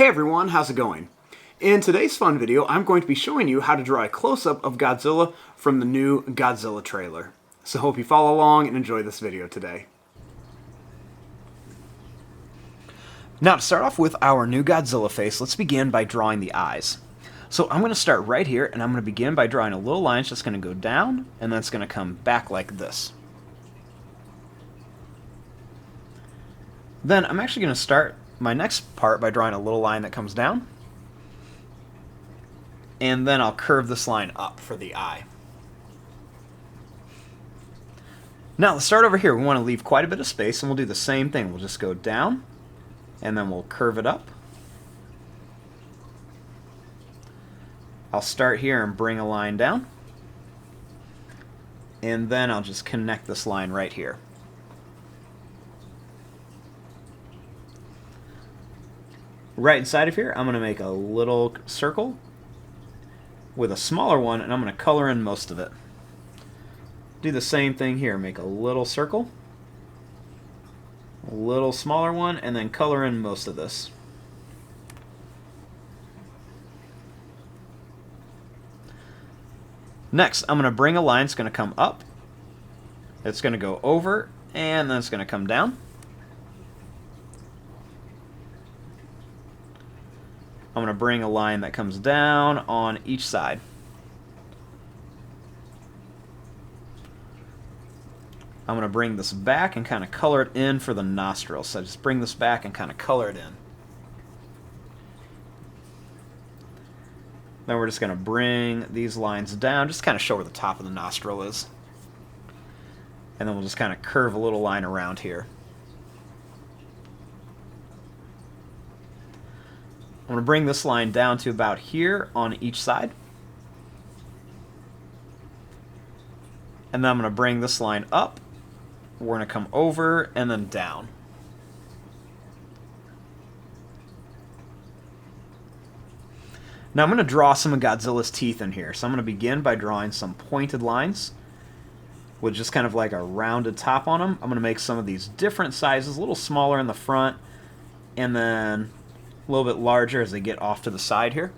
Hey everyone, how's it going? In today's fun video, I'm going to be showing you how to draw a close-up of Godzilla from the new Godzilla trailer. So hope you follow along and enjoy this video today. Now to start off with our new Godzilla face, let's begin by drawing the eyes. So I'm going to start right here, and I'm going to begin by drawing a little line that's going to go down, and then it's going to come back like this. Then I'm actually going to start my next part by drawing a little line that comes down, and then I'll curve this line up for the eye. Now let's start over here. We want to leave quite a bit of space, and we'll do the same thing. We'll just go down, and then we'll curve it up. I'll start here and bring a line down, and then I'll just connect this line right here. Right inside of here, I'm going to make a little circle with a smaller one, and I'm going to color in most of it. Do the same thing here. Make a little circle, a little smaller one, and then color in most of this. Next, I'm going to bring a line that's going to come up. It's going to go over, and then it's going to come down. I'm going to bring a line that comes down on each side. I'm going to bring this back and kind of color it in for the nostrils. So just bring this back and kind of color it in. Then we're just going to bring these lines down, just kind of show where the top of the nostril is. And then we'll just kind of curve a little line around here. I'm going to bring this line down to about here on each side. And then I'm going to bring this line up. We're going to come over and then down. Now I'm going to draw some of Godzilla's teeth in here. So I'm going to begin by drawing some pointed lines with just kind of like a rounded top on them. I'm going to make some of these different sizes, a little smaller in the front, and then a little bit larger as they get off to the side here.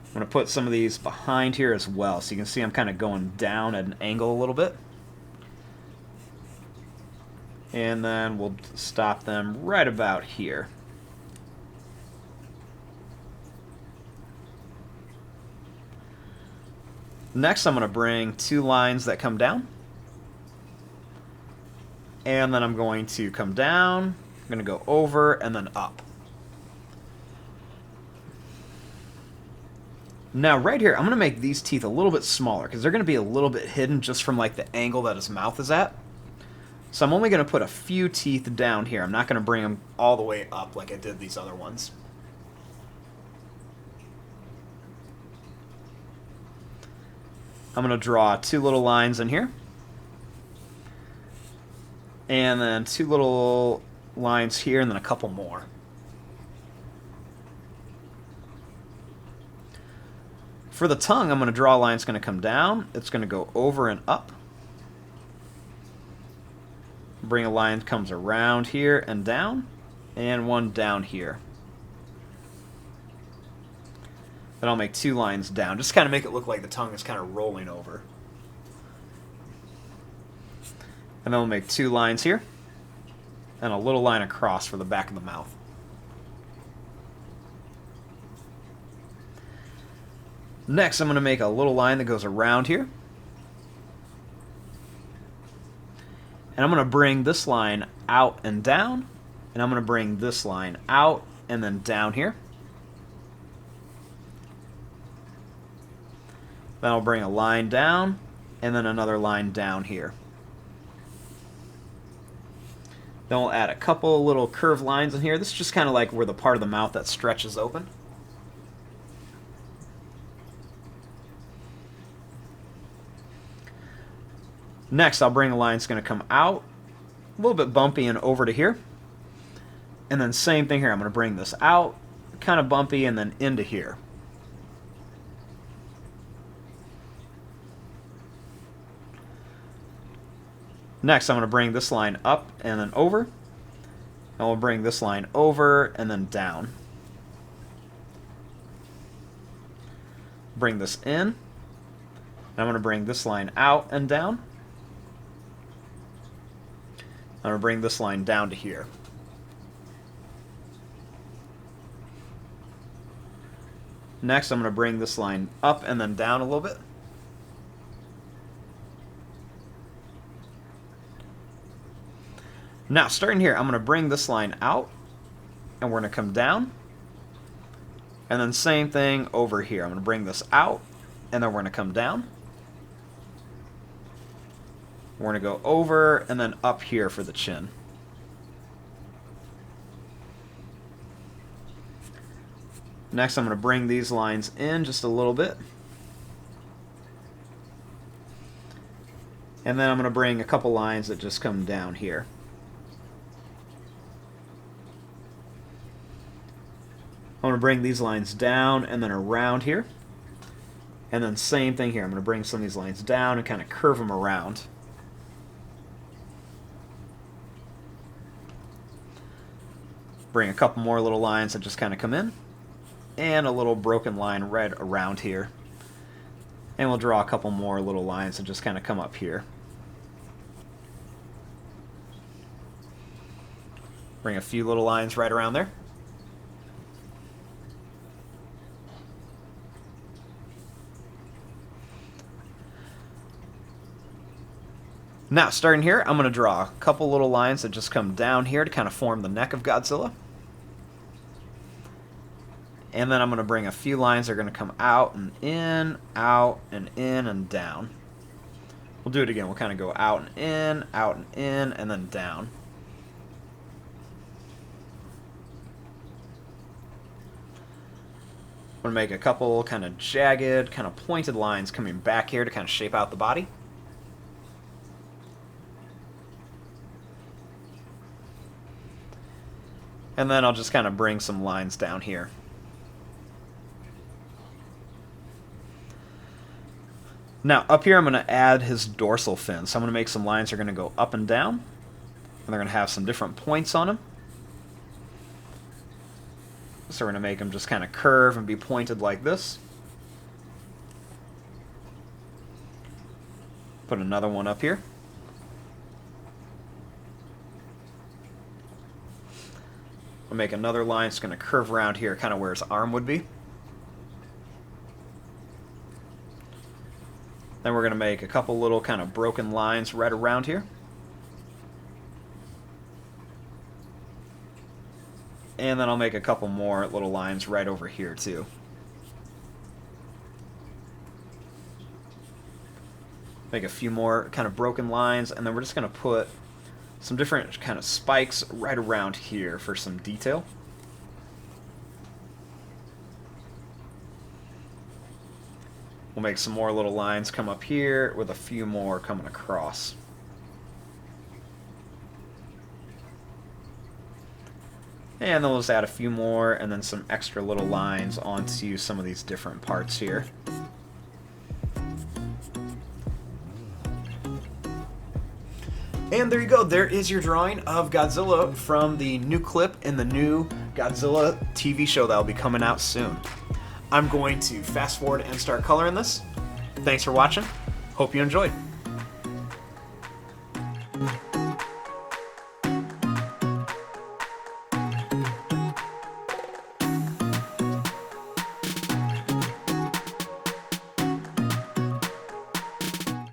I'm going to put some of these behind here as well, so you can see I'm kind of going down at an angle a little bit. And then we'll stop them right about here. Next, I'm going to bring two lines that come down. And then I'm going to come down. I'm going to go over and then up. Now right here, I'm going to make these teeth a little bit smaller because they're going to be a little bit hidden just from like the angle that his mouth is at. So I'm only going to put a few teeth down here. I'm not going to bring them all the way up like I did these other ones. I'm going to draw two little lines in here. And then two little lines here, and then a couple more. For the tongue, I'm going to draw a line that's going to come down. It's going to go over and up. Bring a line that comes around here and down, and one down here. Then I'll make two lines down, just kind of make it look like the tongue is kind of rolling over. And then we'll make two lines here, and a little line across for the back of the mouth. Next, I'm going to make a little line that goes around here. And I'm going to bring this line out and down, and I'm going to bring this line out and then down here. Then I'll bring a line down, and then another line down here. Then we'll add a couple little curved lines in here. This is just kind of like where the part of the mouth that stretches open. Next, I'll bring a line that's going to come out, a little bit bumpy, and over to here. And then same thing here. I'm going to bring this out, kind of bumpy, and then into here. Next, I'm going to bring this line up and then over. And we'll bring this line over and then down. Bring this in. And I'm going to bring this line out and down. I'm going to bring this line down to here. Next, I'm going to bring this line up and then down a little bit. Now, starting here, I'm going to bring this line out, and we're going to come down. And then same thing over here. I'm going to bring this out, and then we're going to come down. We're going to go over and then up here for the chin. Next, I'm going to bring these lines in just a little bit. And then I'm going to bring a couple lines that just come down here. I'm going to bring these lines down and then around here. And then same thing here. I'm going to bring some of these lines down and kind of curve them around. Bring a couple more little lines that just kind of come in. And a little broken line right around here. And we'll draw a couple more little lines that just kind of come up here. Bring a few little lines right around there. Now, starting here, I'm going to draw a couple little lines that just come down here to kind of form the neck of Godzilla. And then I'm going to bring a few lines that are going to come out and in and down. We'll do it again. We'll kind of go out and in, and then down. I'm going to make a couple kind of jagged, kind of pointed lines coming back here to kind of shape out the body. And then I'll just kind of bring some lines down here. Now, up here I'm going to add his dorsal fin. So I'm going to make some lines that are going to go up and down. And they're going to have some different points on them. So we're going to make them just kind of curve and be pointed like this. Put another one up here. We'll make another line that's going to curve around here, kind of where his arm would be. Then we're going to make a couple little kind of broken lines right around here. And then I'll make a couple more little lines right over here too. Make a few more kind of broken lines, and then we're just going to put some different kind of spikes right around here for some detail. We'll make some more little lines come up here with a few more coming across. And then we'll just add a few more and then some extra little lines onto some of these different parts here. And there you go. There is your drawing of Godzilla from the new clip in the new Godzilla TV show that will be coming out soon. I'm going to fast forward and start coloring this. Thanks for watching. Hope you enjoyed.